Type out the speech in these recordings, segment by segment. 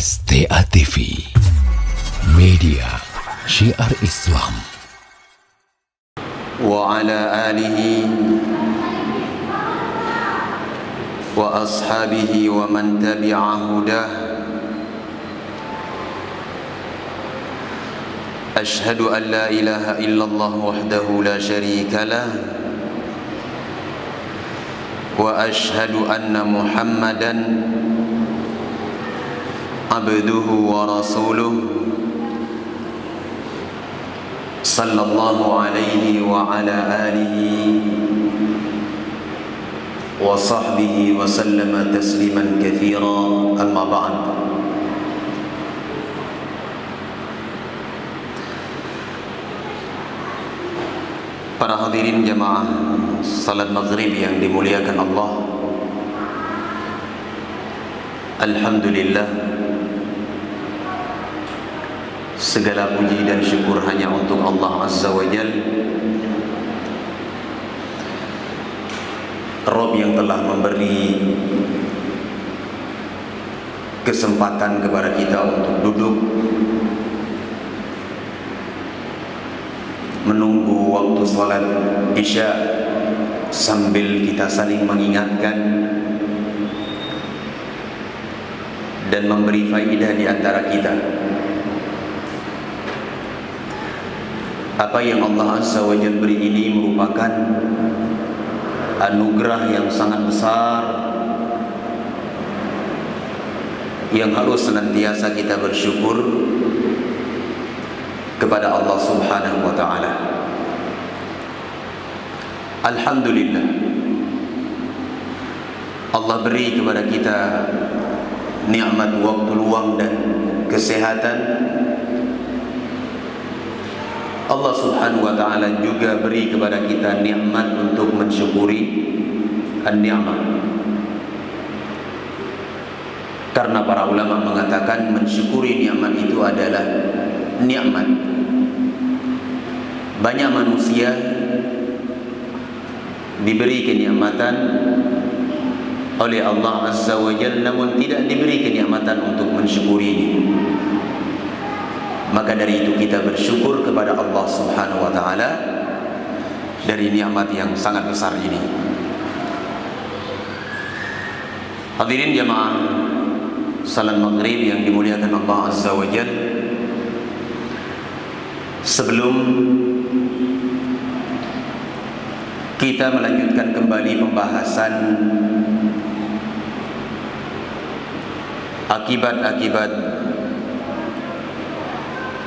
STA TV, media syiar Islam. Wa ala alihi wa ashabihi wa man tabi'a hudah. Ashhadu an la ilaha illallah wahdahu la syarika lah, wa ashhadu anna Muhammadan abduhu wa rasuluh sallallahu alaihi wa ala alihi wa sahbihi wa sallama tasliman katsira, amma ba'd. Para hadirin jamaah salat maghrib yang dimuliakan Allah, alhamdulillah, segala puji dan syukur hanya untuk Allah Azza wa Jal, Rabb yang telah memberi kesempatan kepada kita untuk duduk menunggu waktu salat Isya sambil kita saling mengingatkan dan memberi faidah di antara kita. Apa yang Allah Azza wa Jalla beri ini merupakan anugerah yang sangat besar yang harus senantiasa kita bersyukur kepada Allah Subhanahu wa ta'ala. Alhamdulillah, Allah beri kepada kita nikmat waktu luang dan kesehatan. Allah Subhanahu wa ta'ala juga beri kepada kita nikmat untuk mensyukuri an-ni'mah. Karena para ulama mengatakan mensyukuri nikmat itu adalah nikmat. Banyak manusia diberi kenikmatan oleh Allah Azza wa Jalla, namun tidak diberi kenikmatan untuk mensyukurinya. Maka dari itu kita bersyukur kepada Allah Subhanahu wa ta'ala dari nikmat yang sangat besar ini. Hadirin jamaah salat maghrib yang dimuliakan Allah Azza wa Jalla, sebelum kita melanjutkan kembali pembahasan akibat-akibat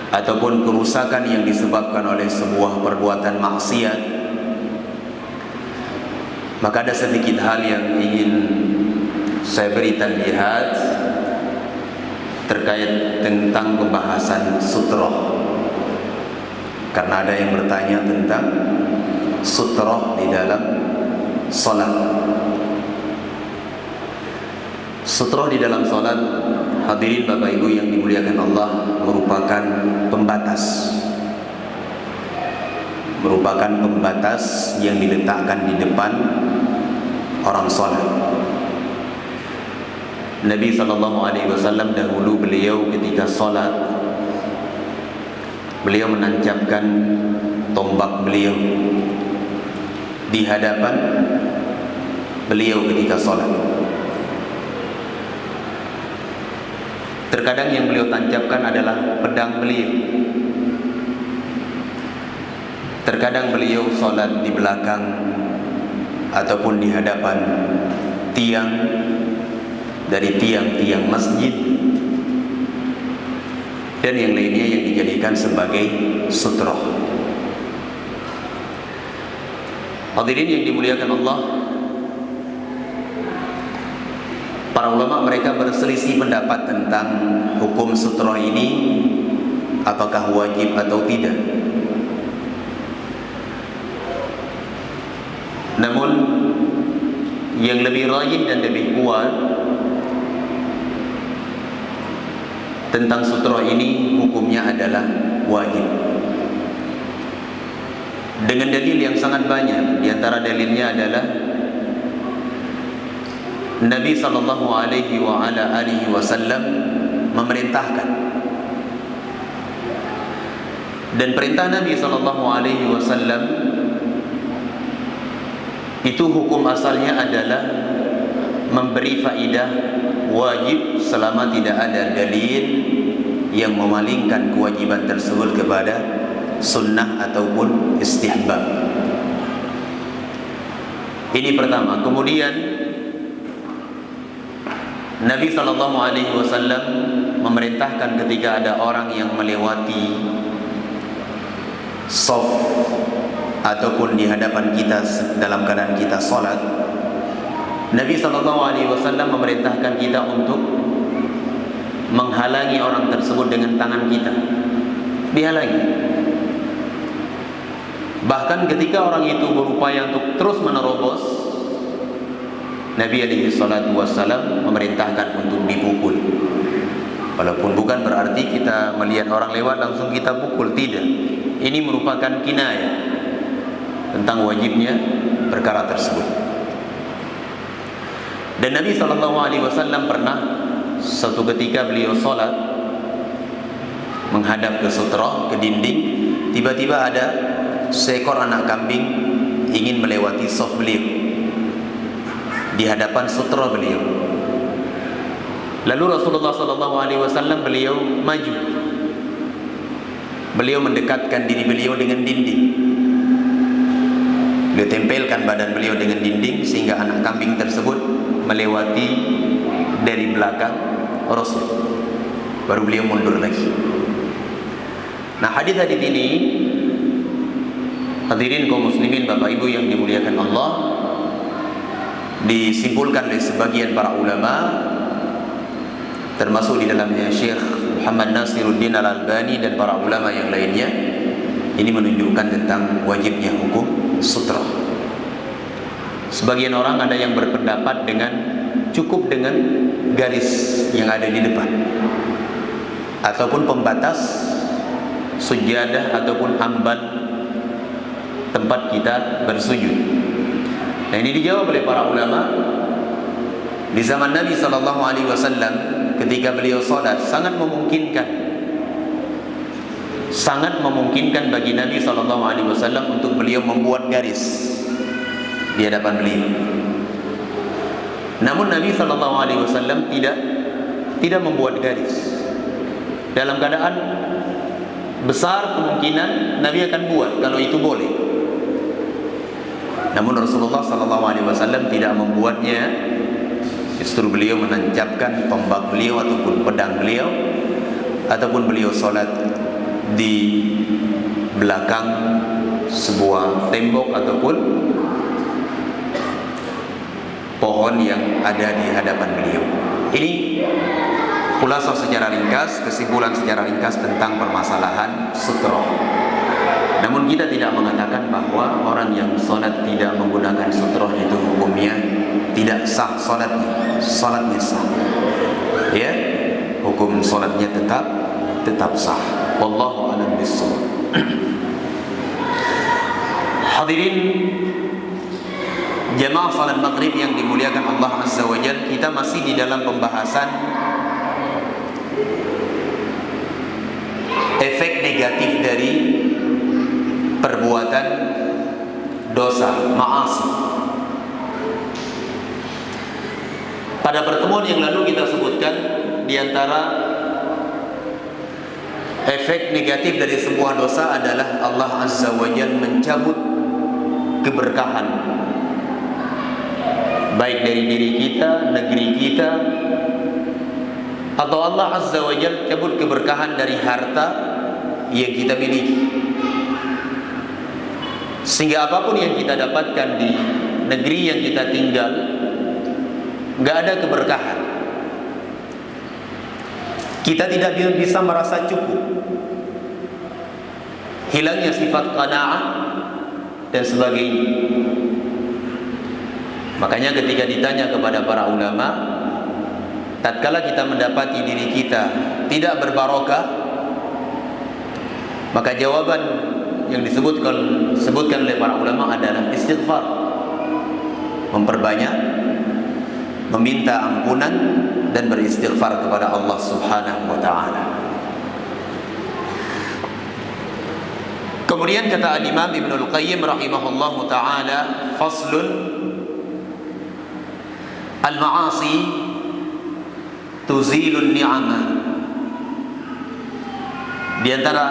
ataupun kerusakan yang disebabkan oleh sebuah perbuatan maksiat, maka ada sedikit hal yang ingin saya beri tanbihat terkait tentang pembahasan sutroh. Karena ada yang bertanya tentang sutroh di dalam salat. Sutroh di dalam salat, hadirin Bapak Ibu yang dimuliakan Allah, merupakan pembatas. Merupakan pembatas yang diletakkan di depan orang salat. Nabi SAW dahulu beliau ketika salat, beliau menancapkan tombak beliau di hadapan beliau ketika salat. Terkadang yang beliau tancapkan adalah pedang beliau. Terkadang beliau salat di belakang ataupun di hadapan tiang dari tiang-tiang masjid dan yang lainnya yang dijadikan sebagai sutroh. Hadirin yang dimuliakan Allah, para ulama mereka berselisih pendapat tentang hukum sutroh ini, apakah wajib atau tidak. Namun yang lebih rajih dan lebih kuat tentang sutroh ini, hukumnya adalah wajib. Dengan dalil yang sangat banyak. Di antara dalilnya adalah Nabi sallallahu alaihi wa ala alihi wasallam memerintahkan. Dan perintah Nabi SAW itu hukum asalnya adalah memberi faidah wajib selama tidak ada dalil yang memalingkan kewajiban tersebut kepada sunnah ataupun istihbab. Ini pertama. Kemudian Nabi SAW memerintahkan ketika ada orang yang melewati shaf ataupun di hadapan kita dalam keadaan kita salat, Nabi SAW memerintahkan kita untuk menghalangi orang tersebut dengan tangan kita. Dihalangi. Bahkan ketika orang itu berupaya untuk terus menerobos, Nabi SAW memerintahkan untuk dipukul. Walaupun bukan berarti kita melihat orang lewat langsung kita pukul, tidak. Ini merupakan kinayah tentang wajibnya perkara tersebut. Dan Nabi SAW pernah suatu ketika beliau salat menghadap ke sutra, ke dinding, tiba-tiba ada seekor anak kambing ingin melewati shaf beliau di hadapan sutra beliau. Lalu Rasulullah SAW beliau maju, beliau mendekatkan diri beliau dengan dinding, beliau tempelkan badan beliau dengan dinding sehingga anak kambing tersebut melewati dari belakang Rasul. Baru beliau mundur lagi. Nah, hadis-hadis ini, hadirin kaum muslimin, Bapak Ibu yang dimuliakan Allah, disimpulkan oleh sebagian para ulama, termasuk di dalamnya Syekh Muhammad Nasiruddin Al-Albani dan para ulama yang lainnya. Ini menunjukkan tentang wajibnya hukum sutra. Sebagian orang ada yang berpendapat dengan cukup dengan garis yang ada di depan ataupun pembatas sujadah ataupun ambal tempat kita bersujud. Nah, ini dijawab oleh para ulama. Di zaman Nabi SAW ketika beliau salat sangat memungkinkan bagi Nabi SAW untuk beliau membuat garis di hadapan beliau. Namun Nabi SAW tidak membuat garis. Dalam keadaan besar kemungkinan Nabi akan buat kalau itu boleh. Namun Rasulullah SAW tidak membuatnya. Justru beliau menancapkan tombak beliau ataupun pedang beliau, ataupun beliau salat di belakang sebuah tembok ataupun pohon yang ada di hadapan beliau. Ini khulasa secara ringkas, kesimpulan secara ringkas tentang permasalahan sutra. Namun kita tidak mengatakan bahwa orang yang salat tidak menggunakan sutra itu hukumnya tidak sah salatnya. Salatnya sah. Ya, hukum salatnya tetap sah. Wallahu a'lam bishawab. Hadirin jamaah salat maghrib yang dimuliakan Allah Azza wa Jalla, kita masih di dalam pembahasan efek negatif dari perbuatan dosa, ma'asi. Pada pertemuan yang lalu kita sebutkan di antara efek negatif dari sebuah dosa adalah Allah Azza wa Jalla mencabut keberkahan baik dari diri kita, negeri kita, atau Allah Azza wa Jalla cabut keberkahan dari harta yang kita miliki, sehingga apapun yang kita dapatkan di negeri yang kita tinggal nggak ada keberkahan. Kita tidak bisa merasa cukup, hilangnya sifat qanaah dan sebagainya. Makanya ketika ditanya kepada para ulama, tatkala kita mendapati diri kita tidak berbarokah, maka jawaban yang disebutkan oleh para ulama adalah istighfar, memperbanyak meminta ampunan dan beristighfar kepada Allah Subhanahu wa taala. Kemudian kata Al-Imam Ibnul Qayyim rahimahullahu taala, faslun al-ma'asi tuzilun ni'ama. Di antara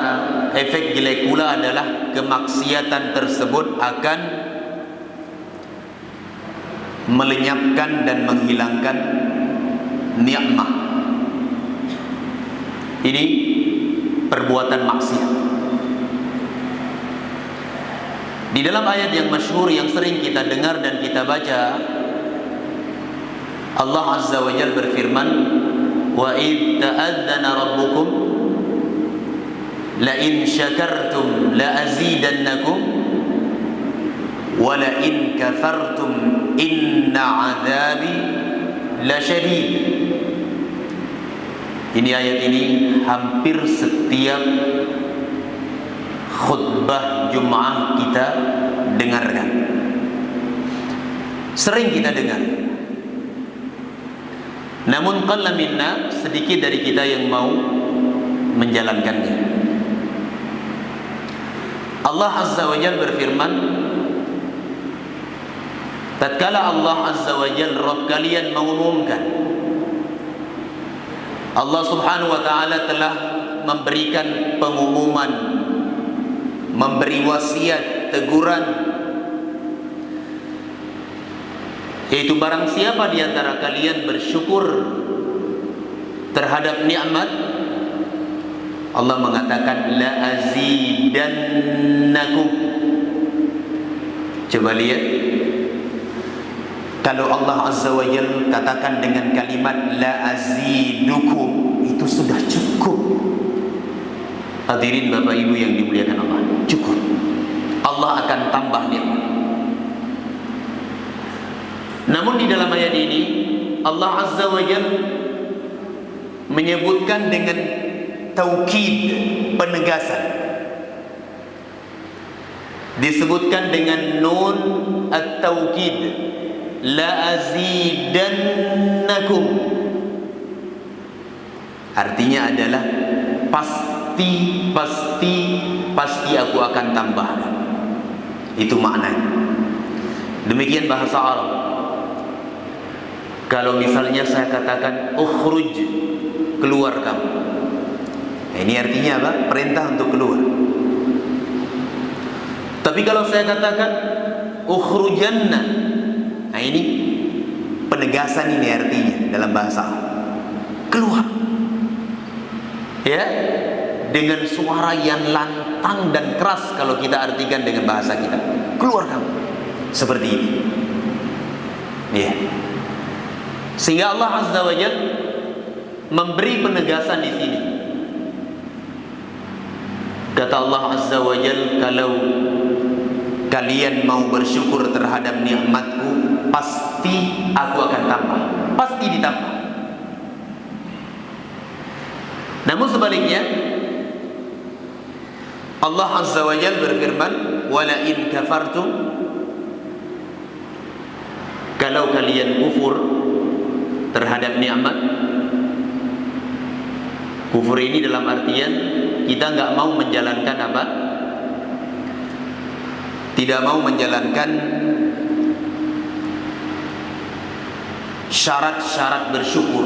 efek jelek pula adalah kemaksiatan tersebut akan melenyapkan dan menghilangkan nikmat. Ini perbuatan maksiat. Di dalam ayat yang masyhur yang sering kita dengar dan kita baca, Allah Azza wa Jalla berfirman, "Wa id ta'adzana rabbukum la in syakartum la azidannakum wa la in kafartum inna 'adzabi lasyadid." Ini ayat ini hampir setiap khutbah Jumat kita dengarkan. Sering kita dengar. Namun qalla minna, sedikit dari kita yang mau menjalankannya. Allah Azza wa Jalla berfirman, tatkala Allah Azza wa Jalla Rabb kalian mengumumkan, Allah Subhanahu wa taala telah memberikan pengumuman, memberi wasiat, teguran, yaitu barang siapa di antara kalian bersyukur terhadap nikmat, Allah mengatakan la azidannakum. Coba lihat, kalau Allah Azza wa Jalla katakan dengan kalimat la azidukum, itu sudah cukup. Hadirin Bapak Ibu yang dimuliakan Allah, cukup. Allah akan tambah nikmat. Namun di dalam ayat ini Allah Azza wa Jalla menyebutkan dengan taukid, penegasan. Disebutkan dengan nun at-taukid, la azidannakum. Artinya adalah pasti aku akan tambah. Itu maknanya. Demikian bahasa Arab. Kalau misalnya saya katakan ukhruj, keluar kamu, ini artinya apa? Perintah untuk keluar. Tapi kalau saya katakan ukhrujanna, nah ini penegasan, ini artinya dalam bahasa Arab. Keluar. Ya, dengan suara yang lantang dan keras kalau kita artikan dengan bahasa kita. Keluar kamu. Seperti ini. Ya. Sehingga Allah Azza wa Jalla memberi penegasan di sini. Kata Allah Azza wa Jalla, kalau kalian mau bersyukur terhadap nikmatku, pasti aku akan tambah. Pasti ditambah. Namun sebaliknya, Allah Azza wa Jalla berfirman, "Wala in kafartum", kalau kalian kufur terhadap nikmat. Kufur ini dalam artian kita nggak mau menjalankan apa? Tidak mau menjalankan syarat-syarat bersyukur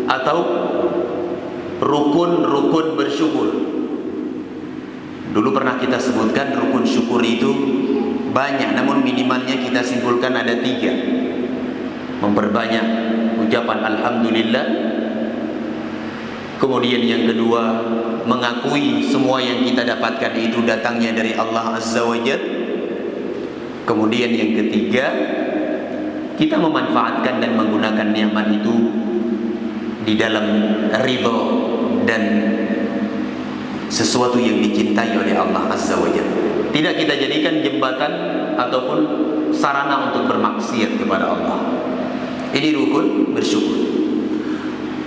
atau rukun-rukun bersyukur. Dulu pernah kita sebutkan rukun syukur itu banyak, namun minimalnya kita simpulkan ada 3. Memperbanyak ucapan alhamdulillah. Kemudian yang kedua, mengakui semua yang kita dapatkan itu datangnya dari Allah Azza wa Jalla. Kemudian yang ketiga, kita memanfaatkan dan menggunakan nikmat itu di dalam ridha dan sesuatu yang dicintai oleh Allah Azza wa Jalla. Tidak kita jadikan jembatan ataupun sarana untuk bermaksiat kepada Allah. Ini rukun bersyukur.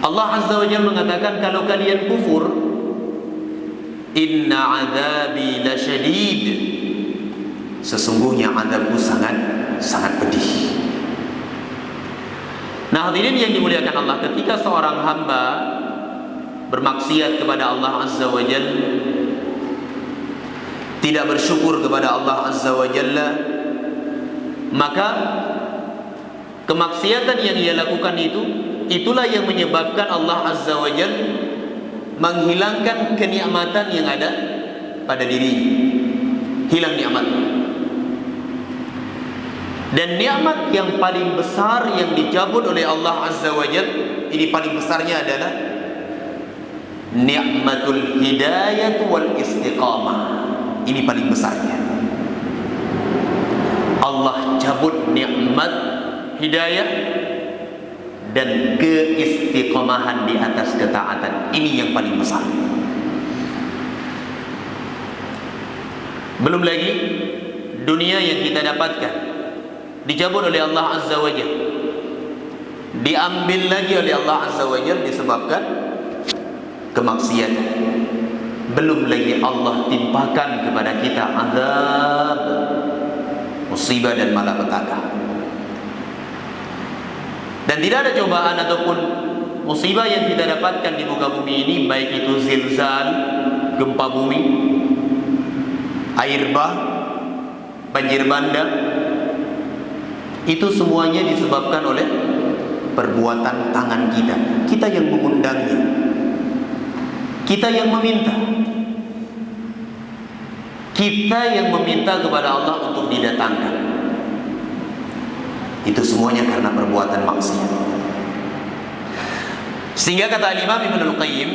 Allah Azza wa Jalla mengatakan, kalau kalian kufur, inna adzabi lasyadid, sesungguhnya azabku sangat pedih. Nah, hadirin yang dimuliakan Allah, ketika seorang hamba bermaksiat kepada Allah Azza wa Jalla, tidak bersyukur kepada Allah Azza wa Jalla, maka kemaksiatan yang ia lakukan itulah yang menyebabkan Allah Azza wa Jalla menghilangkan kenikmatan yang ada pada dirinya. Hilang nikmat. Dan nikmat yang paling besar yang dicabut oleh Allah Azza wa Jalla, ini paling besarnya adalah nikmatul hidayah wal istiqamah. Ini paling besarnya. Allah cabut nikmat hidayah dan keistiqomahan di atas ketaatan. Ini yang paling besar. Belum lagi dunia yang kita dapatkan dicabut oleh Allah Azza wa Jalla, diambil lagi oleh Allah Azza wa Jalla disebabkan kemaksiatan. Belum lagi Allah timpakan kepada kita azab, musibah dan malapetaka. Dan tidak ada cobaan ataupun musibah yang kita dapatkan di muka bumi ini, baik itu zilzal, gempa bumi, air bah, banjir bandang, itu semuanya disebabkan oleh perbuatan tangan kita. Kita yang mengundangnya, kita yang meminta, kita yang meminta kepada Allah untuk didatangkan. Itu semuanya karena perbuatan maksiat. Sehingga kata Imam Ibnul Qayyim,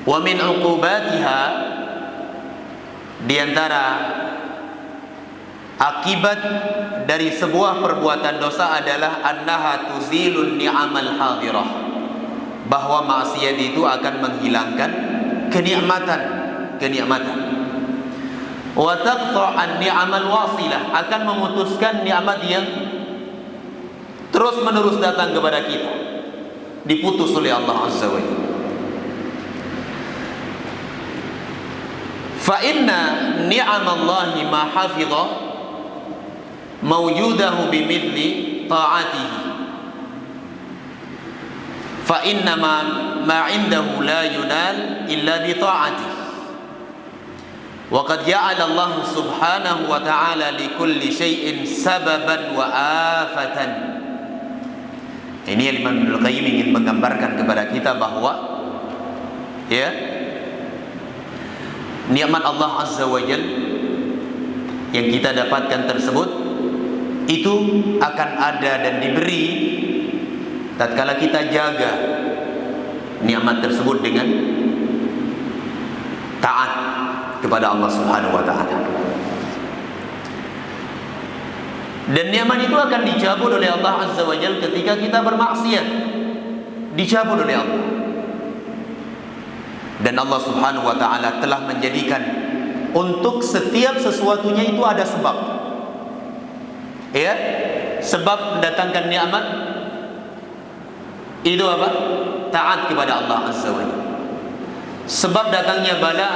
wa min uqubatiha, di antara akibat dari sebuah perbuatan dosa adalah annaha tuzilun ni'amal hadirah, bahwa maksiat itu akan menghilangkan kenikmatan. Wa taqta'an ni'amal wasilah, akan memutuskan nikmat yang terus menerus datang kepada kita, diputus oleh Allah Azza wa Jalla. Fa inna ni'amallahi ma hafidha mawjudahu bimithli ta'atihi, fa inna ma 'indahu la yunal illa bi ta'atihi. Wa qad ja'ala Allah subhanahu wa ta'ala li kulli syai'in sababan wa afatan. Ini Imam Ibnul Qayyim ingin menggambarkan kepada kita bahwa nikmat Allah Azza wa Jalla yang kita dapatkan tersebut itu akan ada dan diberi tatkala kita jaga nikmat tersebut dengan taat kepada Allah Subhanahu wa taala. Dan nikmat itu akan dicabut oleh Allah Azza wa Jalla ketika kita bermaksiat. Dicabut oleh Allah. Dan Allah Subhanahu wa taala telah menjadikan untuk setiap sesuatunya itu ada sebab. Ya, sebab mendatangkan nikmat itu apa? Taat kepada Allah Azza wa Jalla. Sebab datangnya bala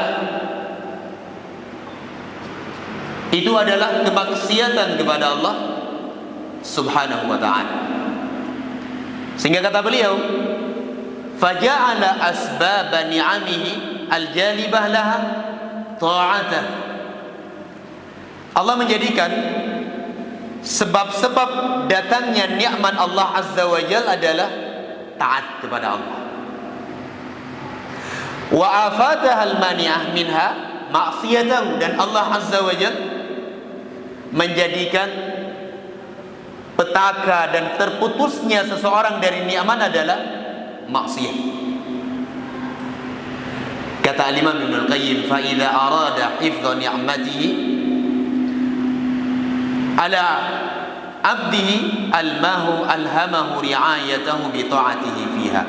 itu adalah kemaksiatan kepada Allah Subhanahu wa ta'ala. Sehingga kata beliau, faja'ala asbab ni'amihi al-jalibah laha ta'atah. Allah menjadikan sebab-sebab datangnya nikmat Allah Azza wa Jalla adalah taat kepada Allah. Wa afataha al-mani'ah minha ma'siyatahu, dan Allah Azza wa Jalla menjadikan petaka dan terputusnya seseorang dari nikmat adalah maksiat. Kata Imam Ibnul Qayyim, fa idza arada hifdha ni'matihi ala abdihi alhamahu ri'ayatahu bi ta'atihi fiha.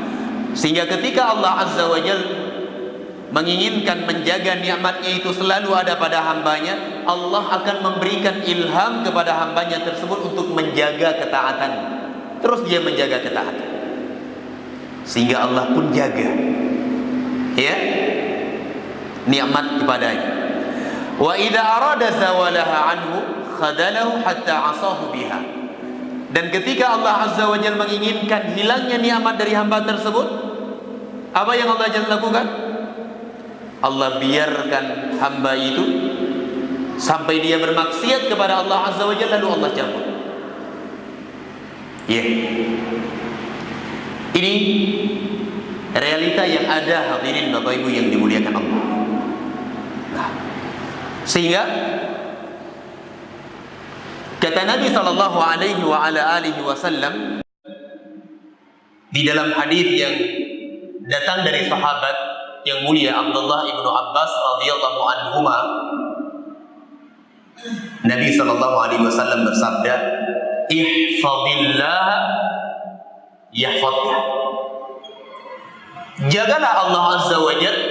Sehingga ketika Allah Azza wa Jalla menginginkan menjaga nikmatnya itu selalu ada pada hambanya, Allah akan memberikan ilham kepada hambanya tersebut untuk menjaga ketaatan. Terus dia menjaga ketaatan, sehingga Allah pun jaga nikmat kepadanya. Wa idza arada zawalaha anhu khadalahu hatta asahu biha. Dan ketika Allah Azza wa Jalla menginginkan hilangnya nikmat dari hamba tersebut, apa yang Allah Jalla lakukan? Allah biarkan hamba itu sampai dia bermaksiat kepada Allah Azza wa Jalla, lalu Allah cabut. Ini realita yang ada, hadirin Bapak Ibu yang dimuliakan Allah. Nah, sehingga kata Nabi sallallahu alaihi wa ala alihi wasallam di dalam hadis yang datang dari sahabat yang mulia Abdullah ibnu Abbas radhiyallahu anhuma, Nabi sallallahu alaihi wasallam bersabda, "Ihfazillah yahfazka." Jagalah Allah Azza wa Jalla,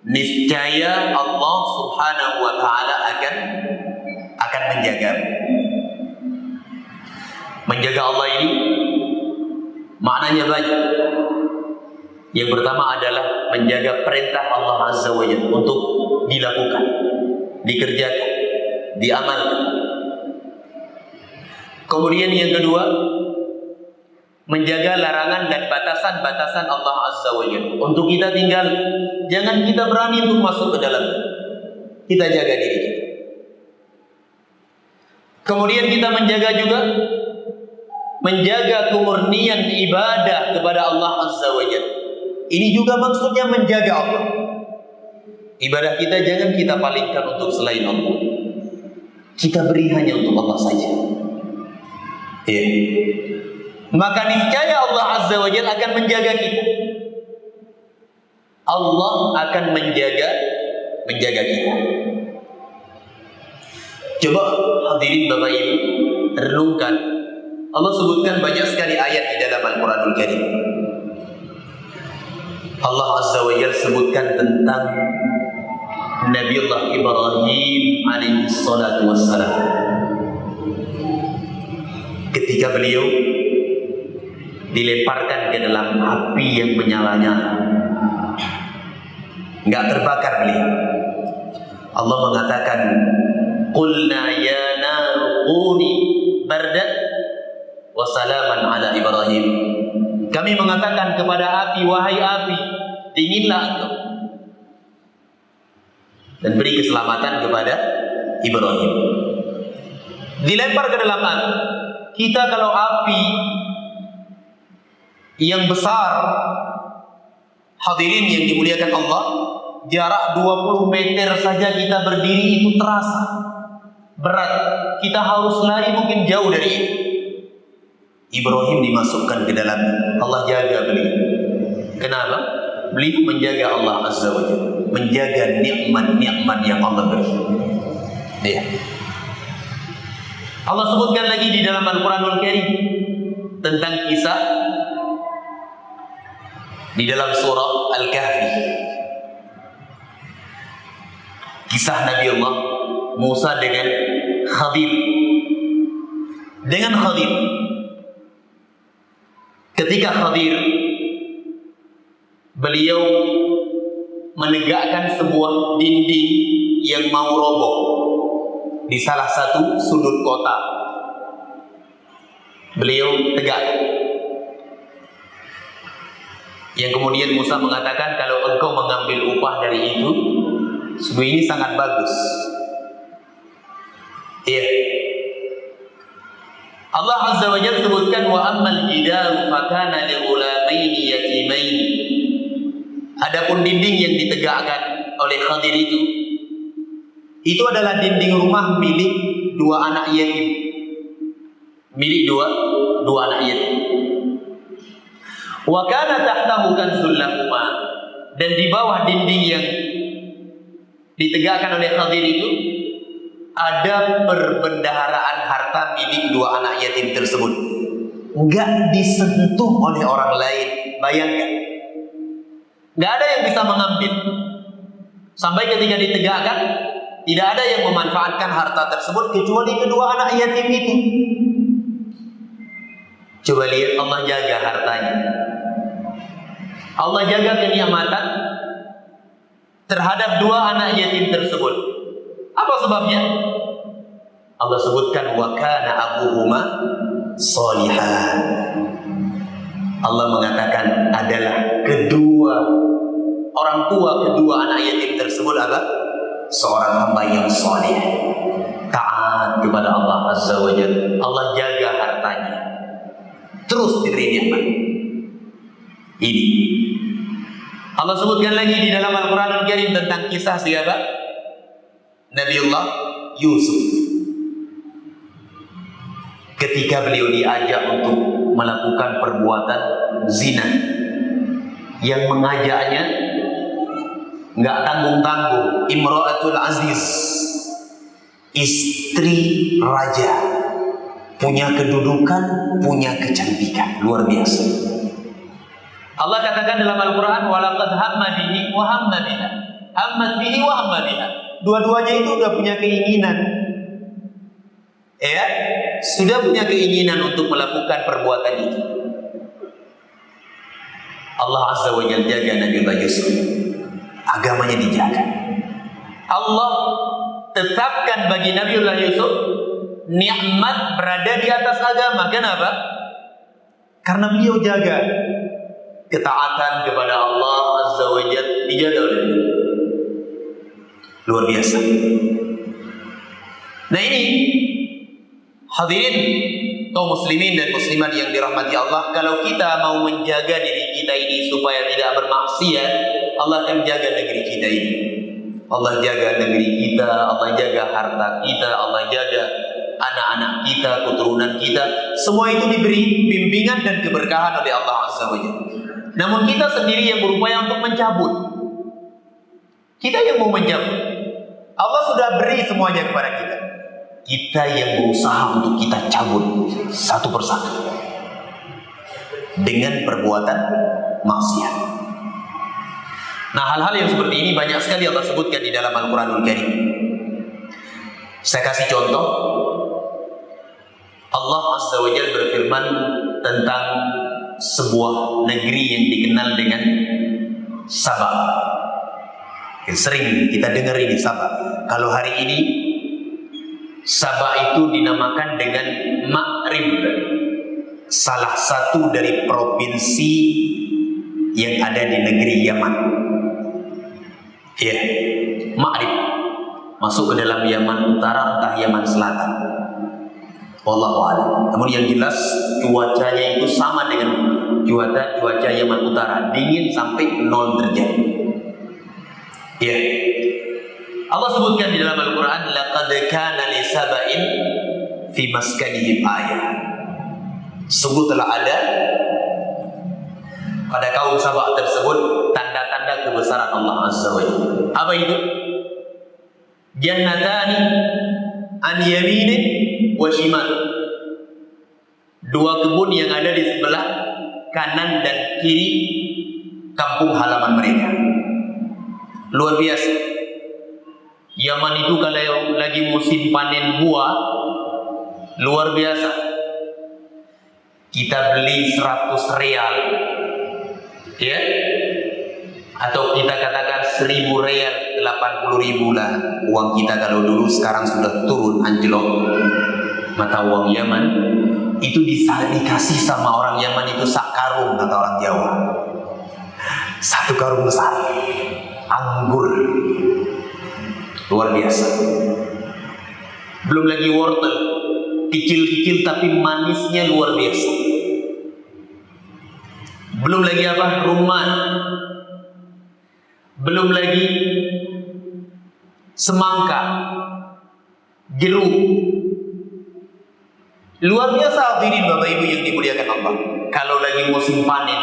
niscaya Allah Subhanahu wa taala akan menjaga. Menjaga Allah ini maknanya banyak. Yang pertama adalah menjaga perintah Allah Azza wa Jalla untuk dilakukan, dikerjakan, diamalkan. Kemudian yang kedua, menjaga larangan dan batasan-batasan Allah Azza wa Jalla untuk kita tinggal. Jangan kita berani untuk masuk ke dalam. Kita jaga diri kita. Kemudian kita menjaga juga, menjaga kemurnian ibadah kepada Allah Azza wa Jalla. Ini juga maksudnya menjaga Allah. Ibadah kita jangan kita palingkan untuk selain Allah. Kita beri hanya untuk Allah saja. Maka niscaya Allah Azza wa Jalla akan menjaga kita. Allah akan menjaga kita. Coba hadirin Bapak Ibu renungkan, Allah sebutkan banyak sekali ayat di dalam Al-Quranul Karim. Allah Azza wa Jalla sebutkan tentang Nabiullah Ibrahim alaihi salatu wassalam. Ketika beliau dilemparkan ke dalam api yang menyala-nyala, enggak terbakar beliau. Allah mengatakan, "Qulna ya nar quni bardan wa salaman ala Ibrahim." Kami mengatakan kepada api, "Wahai api, dinginlah engkau dan beri keselamatan kepada Ibrahim." Dilempar ke dalam api. Kita kalau api yang besar, hadirin yang dimuliakan Allah, jarak 20 meter saja kita berdiri itu terasa berat. Kita harus lari mungkin jauh dari ini. Ibrahim dimasukkan ke dalam, Allah jaga beliau. Kenapa? Beliau menjaga Allah Azza wa Jalla, menjaga nikmat-nikmat yang Allah beri. Allah sebutkan lagi di dalam Al-Quranul Karim tentang kisah di dalam surah Al-Kahfi. Kisah Nabi Allah Musa dengan Khadir. Ketika Khadir, beliau menegakkan sebuah dinding yang mau roboh di salah satu sudut kota. Beliau tegak. Yang kemudian Musa mengatakan, kalau engkau mengambil upah dari itu, sungguh ini sangat bagus. Allah Azza wa Jalla sebutkan, wa ammal jidaru fakana li ghulamaini yatimain. Adapun dinding yang ditegakkan oleh Khadir itu adalah dinding rumah milik dua anak yatim. Milik dua anak yatim. Wa kana tahtahu kanzul lahuma, dan di bawah dinding yang ditegakkan oleh Khadir itu ada perbendaharaan harta milik dua anak yatim tersebut. Enggak disentuh oleh orang lain. Bayangkan, enggak ada yang bisa mengambil. Sampai ketika ditegakkan, tidak ada yang memanfaatkan harta tersebut kecuali kedua anak yatim itu. Coba lihat, Allah jaga hartanya. Allah jaga kenikmatan terhadap dua anak yatim tersebut. Apa sebabnya? Allah sebutkan wa kana abuhuma shalihan. Allah mengatakan adalah kedua orang tua kedua anak yatim tersebut adalah seorang hamba yang saleh, taat kepada Allah Azza wa Jalla. Allah jaga hartanya, terus diberi nikmat. Ini Allah sebutkan lagi di dalam Al-Quranul Karim tentang kisah siapa? Nabiullah Yusuf. Ketika beliau diajak untuk melakukan perbuatan zina, yang mengajaknya nggak tanggung-tanggung, Imra'atul Aziz, istri raja, punya kedudukan, punya kecantikan luar biasa. Allah katakan dalam Al-Quran, walaqad hamma bihi wa hamma biha, hammat bihi wa hamma biha. Dua-duanya itu udah punya keinginan, ya, sudah punya keinginan untuk melakukan perbuatan itu. Allah Azza wa Jalla jaga Nabiullah Yusuf, agamanya dijaga. Allah tetapkan bagi Nabiullah Yusuf nikmat berada di atas agama. Kenapa? Karena beliau jaga ketaatan kepada Allah Azza wa Jalla, dijaga oleh beliau. Luar biasa. Nah ini hadirin kaum muslimin dan muslimat yang dirahmati Allah, kalau kita mau menjaga diri kita ini supaya tidak bermaksiat, Allah akan jaga negeri kita ini. Allah jaga negeri kita, Allah jaga harta kita, Allah jaga anak-anak kita, keturunan kita. Semua itu diberi bimbingan dan keberkahan oleh Allah Azza wa Jalla. Namun kita sendiri yang berupaya untuk mencabut. Kita yang mau mencabut. Allah sudah beri semuanya kepada kita. Kita yang berusaha untuk kita cabut satu persatu dengan perbuatan maksiat. Nah, hal-hal yang seperti ini banyak sekali Allah sebutkan di dalam Al-Quranul Karim. Saya kasih contoh. Allah Azza wa Jalla berfirman tentang sebuah negeri yang dikenal dengan Saba. Yang sering kita dengar ini Saba. Kalau hari ini Saba itu dinamakan dengan Ma'rib, salah satu dari provinsi yang ada di negeri Yaman. Ya, Ma'rib masuk ke dalam Yaman Utara, entah Yaman Selatan. Wallahu a'lam. Namun yang jelas cuacanya itu sama dengan cuaca Yaman Utara, dingin sampai 0 derajat. Ya. Allah sebutkan di dalam Al-Quran, laqad kana li saba'in fi maskanihim ayah. Sungguh telah ada pada kaum Sabah tersebut tanda-tanda kebesaran Allah Azza wa Jalla. Apa itu? Jannatani an yaminin wa shimal. Dua kebun yang ada di sebelah kanan dan kiri kampung halaman mereka. Luar biasa. Yaman itu kalau lagi musim panen buah, luar biasa. Kita beli 100 real, ya, atau kita katakan 1000 real, 80.000 lah uang kita kalau dulu. Sekarang sudah turun anjlok mata uang Yaman. Itu dikasih sama orang Yaman itu sak karung, kata orang Jawa. Satu karung besar anggur. Luar biasa. Belum lagi wortel, kecil-kecil tapi manisnya luar biasa. Belum lagi apa? Rumman. Belum lagi semangka, jeruk. Luar biasa hadirin Bapak Ibu yang dimuliakan Allah. Kalau lagi musim panen,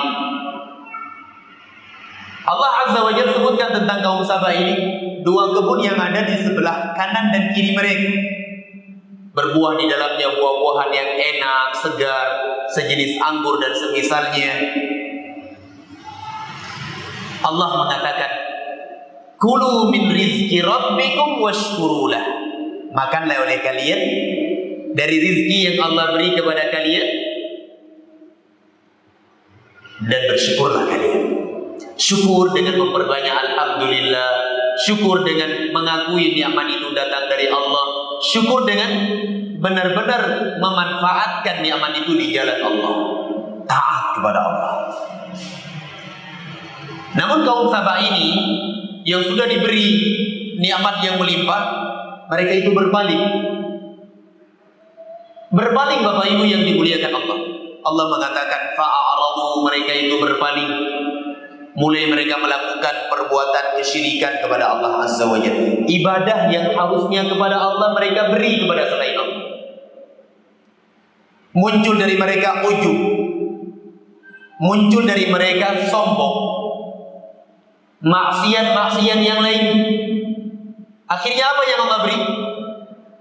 Allah Azza wa Jalla sebutkan tentang kaum Sabah ini, dua kebun yang ada di sebelah kanan dan kiri mereka, berbuah di dalamnya buah-buahan yang enak, segar, sejenis anggur dan semisalnya. Allah mengatakan, kulu min rizki rabbikum washkurulah. Makanlah oleh kalian dari rizki yang Allah beri kepada kalian dan bersyukurlah kalian. Syukur dengan memperbanyak alhamdulillah, syukur dengan mengakui nikmat itu datang dari Allah, syukur dengan benar-benar memanfaatkan nikmat itu di jalan Allah, taat kepada Allah. Namun kaum Sabah ini yang sudah diberi nikmat yang melimpah, mereka itu berpaling. Berpaling Bapak Ibu yang dimuliakan Allah. Allah mengatakan fa'aradu, mereka itu berpaling. Mulai mereka melakukan perbuatan kesyirikan kepada Allah Azza wa Jalla. Ibadah yang harusnya kepada Allah mereka beri kepada selain Allah. Muncul dari mereka ujub, muncul dari mereka sombong, maksiat-maksiat yang lain. Akhirnya apa yang Allah beri?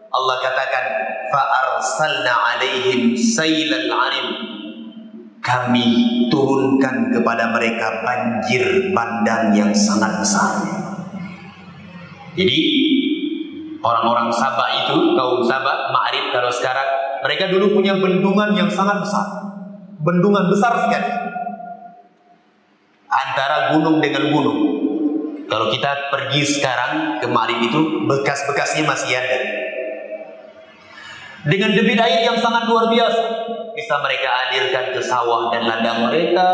Allah katakan fa'arsalna alaihim sailal 'arim. Kami turunkan kepada mereka banjir bandang yang sangat besar. Jadi orang-orang Sabah itu, kaum Sabah, Ma'rib kalau sekarang, mereka dulu punya bendungan yang sangat besar. Bendungan besar sekali antara gunung dengan gunung. Kalau kita pergi sekarang ke Ma'rib itu, bekas-bekasnya masih ada. Dengan debit air yang sangat luar biasa, bisa mereka alirkan ke sawah dan ladang mereka,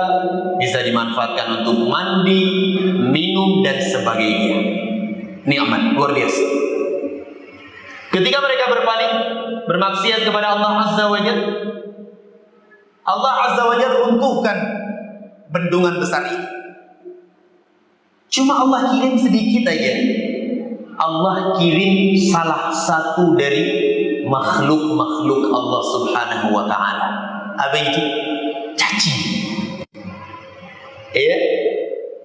bisa dimanfaatkan untuk mandi, minum dan sebagainya. Nikmat luar biasa. Ketika mereka berpaling, bermaksiat kepada Allah Azza wa Jalla, Allah Azza wa Jalla runtuhkan bendungan besar ini. Cuma Allah kirim sedikit aja. Allah kirim salah satu dari makhluk-makhluk Allah Subhanahu wa ta'ala. Apa itu? Cacing. Ya,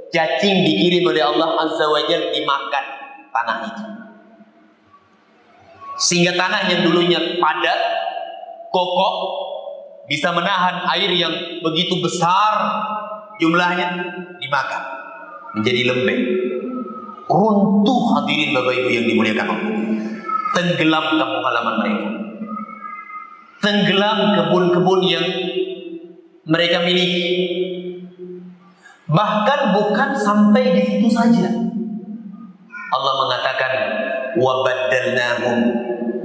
cacing dikirim oleh Allah Azza wa Jalla dimakan tanah itu. Sehingga tanah yang dulunya padat, kokoh, bisa menahan air yang begitu besar jumlahnya, dimakan menjadi lembek. Runtuh hadirin Bapak Ibu yang dimuliakan Allah. Tenggelam kampung halaman mereka, tenggelam kebun-kebun yang mereka miliki. Bahkan bukan sampai di situ saja. Allah mengatakan wa baddalnahum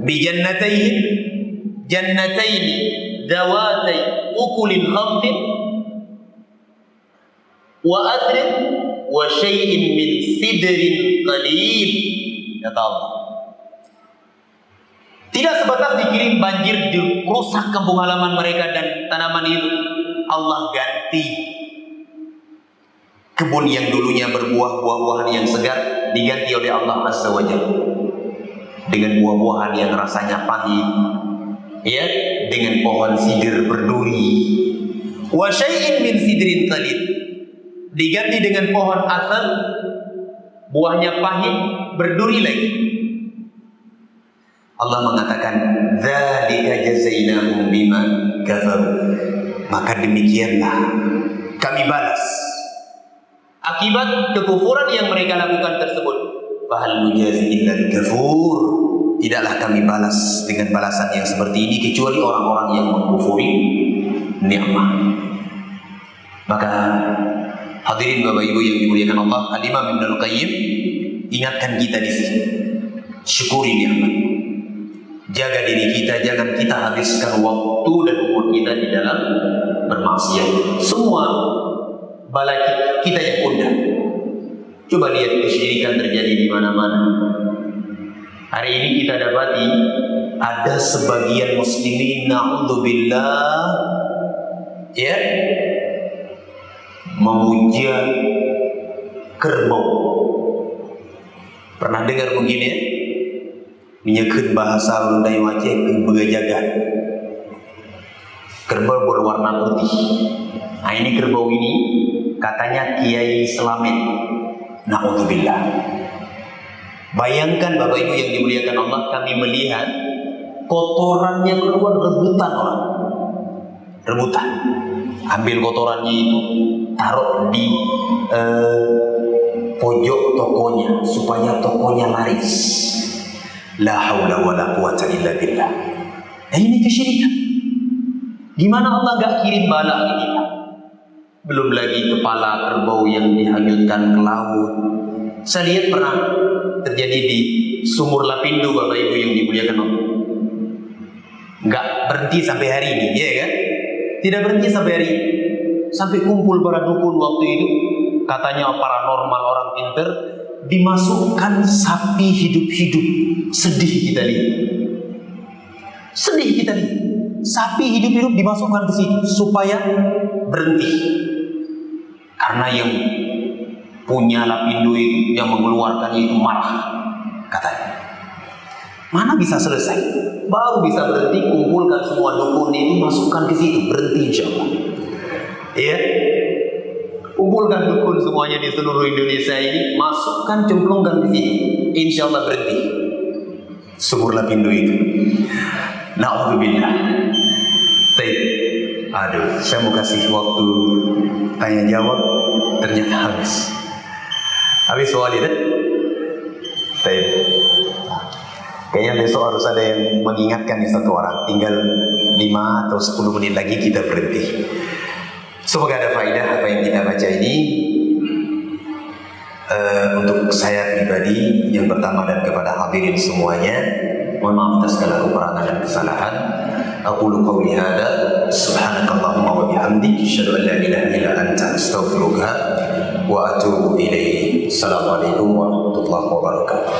bi jannatayn dawatay ukulin khamtin wa athrin wa syai'in min sidrin qalil, kata Allah. Tidak sebatas dikirim banjir dirusak kampung halaman mereka dan tanaman itu, Allah ganti kebun yang dulunya berbuah-buah-buahan yang segar, diganti oleh Allah Azza wa Jalla dengan buah-buahan yang rasanya pahit, ya, dengan pohon sidir berduri. Wa syai'in min sidrin qalil, diganti dengan pohon asal, buahnya pahit, berduri lagi. Allah mengatakan dzalika jazainahum bima kafaru, maka demikianlah kami balas akibat kekufuran yang mereka lakukan tersebut. Fahal nujazi illal kafur, tidaklah kami balas dengan balasan yang seperti ini kecuali orang-orang yang mengkufuri nikmat. Maka hadirin Bapak Ibu yang dimuliakan Allah, Al-Imam Ibnul Qayyim ingatkan kita di sini, syukuri nikmat. Jaga diri kita, jangan kita habiskan waktu dan umur kita di dalam bermaksiat. Semua bala kita yang undang. Coba lihat kesyirikan terjadi di mana-mana. Hari ini kita dapati ada sebagian muslimin, na'udzubillah, ya, memuja kerbau. Pernah dengar mungkin ya? Menyekut bahasa Undai Waceh begajagan. Kerbau berwarna putih. Nah ini kerbau ini katanya Kiai Slamet. Na'udzubillah. Bayangkan Bapak Ibu yang dimuliakan Allah, kami melihat kotorannya keluar, rebutan orang. Rebutan. Ambil kotorannya itu, taruh di pojok tokonya supaya tokonya laris. La haula wa la quwata illa billah. Ini kesyirikan. Gimana Allah gak kirim bala ke kita? Belum lagi kepala kerbau yang dihanyutkan ke laut. Saya lihat pernah terjadi di Sumur Lapindo, Bapak Ibu yang dimuliakan Allah, nggak berhenti sampai hari ini, ya kan? Tidak berhenti sampai hari ini. Sampai kumpul para dukun waktu itu, katanya paranormal, orang pinter, dimasukkan sapi hidup-hidup. Sedih kita lihat. Sedih kita lihat. Sapi hidup-hidup dimasukkan ke situ supaya berhenti. Karena yang punya Lapindo itu, yang mengeluarkannya itu marah, katanya. Mana bisa selesai? Baru bisa berhenti, kumpulkan semua dukun itu, masukkan ke situ, berhenti insya Allah. Ya, kumpulkan dukun semuanya di seluruh Indonesia ini, masukkan, cemplungkan di sini, insya Allah berhenti. Sumur Lapindo itu. Na'udzubillah. Baik. Aduh, saya mau kasih waktu tanya jawab, ternyata habis. Habis soal itu. Baik. Kayaknya besok harus ada yang mengingatkan nih satu orang. Tinggal 5 atau 10 menit lagi kita berhenti. Semoga ada faedah apa yang kita baca ini. Untuk saya pribadi, yang pertama dan kepada hadirin semuanya, mohon maaf atas segala kekurangan dan kesalahan. Aqulu qawli hadza, subhanakallahumma wa bihamdik, asyhadu an la ilaha illa anta, astaghfiruka wa atubu ilaik. Assalamualaikum warahmatullahi wabarakatuh.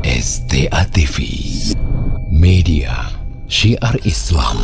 STA TV Media Syiar Islam.